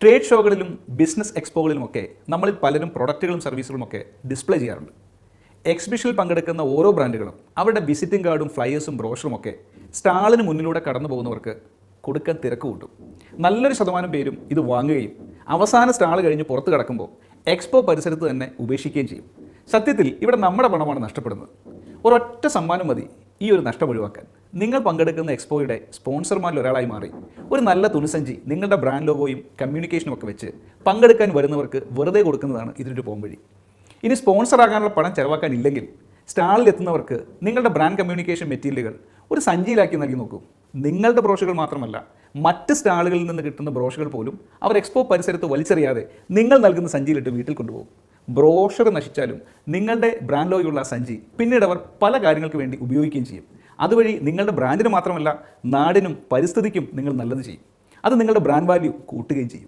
Trade ഷോകളിലും business എക്സ്പോകളിലുമൊക്കെ നമ്മളിൽ പലരും പ്രൊഡക്റ്റുകളും സർവീസുകളുമൊക്കെ display ചെയ്യാറുണ്ട്. എക്സിബിഷനിൽ പങ്കെടുക്കുന്ന ഓരോ ബ്രാൻഡുകളും അവരുടെ വിസിറ്റിംഗ് കാർഡും ഫ്ലയേഴ്സും ബ്രോഷറും ഒക്കെ സ്റ്റാളിന് മുന്നിലൂടെ കടന്നു പോകുന്നവർക്ക് കൊടുക്കാൻ തിരക്ക് കൂട്ടും. നല്ലൊരു ശതമാനം പേരും ഇത് വാങ്ങുകയും അവസാന സ്റ്റാൾ കഴിഞ്ഞ് പുറത്ത് കടക്കുമ്പോൾ എക്സ്പോ പരിസരത്ത് തന്നെ ഉപേക്ഷിക്കുകയും ചെയ്യും. സത്യത്തിൽ ഇവിടെ നമ്മുടെ പണമാണ് നഷ്ടപ്പെടുന്നത്. ഒരൊറ്റ സമ്മാനം മതി ഈ ഒരു നഷ്ടം ഒഴിവാക്കാൻ. നിങ്ങൾ പങ്കെടുക്കുന്ന എക്സ്പോയുടെ സ്പോൺസർമാരിൽ ഒരാളായി മാറി ഒരു നല്ല തുണിസഞ്ചി നിങ്ങളുടെ ബ്രാൻഡ് ലോഗോയും കമ്മ്യൂണിക്കേഷനും ഒക്കെ വെച്ച് പങ്കെടുക്കാൻ വരുന്നവർക്ക് വെറുതെ കൊടുക്കുന്നതാണ് ഇതിനൊരു പോംവഴി. ഇനി സ്പോൺസർ ആകാനുള്ള പണം ചെലവാക്കാനില്ലെങ്കിൽ സ്റ്റാളിൽ എത്തുന്നവർക്ക് നിങ്ങളുടെ ബ്രാൻഡ് കമ്മ്യൂണിക്കേഷൻ മെറ്റീരിയലുകൾ ഒരു സഞ്ചിയിലാക്കി നൽകി നോക്കൂ. നിങ്ങളുടെ ബ്രോഷുകൾ മാത്രമല്ല, മറ്റ് സ്റ്റാളുകളിൽ നിന്ന് കിട്ടുന്ന ബ്രോഷുകൾ പോലും അവർ എക്സ്പോ പരിസരത്ത് വലിച്ചെറിയാതെ നിങ്ങൾ നൽകുന്ന സഞ്ചിയിലിട്ട് വീട്ടിൽ കൊണ്ടുപോകും. ബ്രോഷർ നശിച്ചാലും നിങ്ങളുടെ ബ്രാൻഡ് ലോഗോയുള്ള സഞ്ചി പിന്നീട് അവർ പല കാര്യങ്ങൾക്ക് വേണ്ടി ഉപയോഗിക്കുകയും ചെയ്യും. അതുവഴി നിങ്ങളുടെ ബ്രാൻഡിന് മാത്രമല്ല, നാടിനും പരിസ്ഥിതിക്കും നിങ്ങൾ നല്ലത് ചെയ്യും. അത് നിങ്ങളുടെ ബ്രാൻഡ് വാല്യൂ കൂട്ടുകയും ചെയ്യും.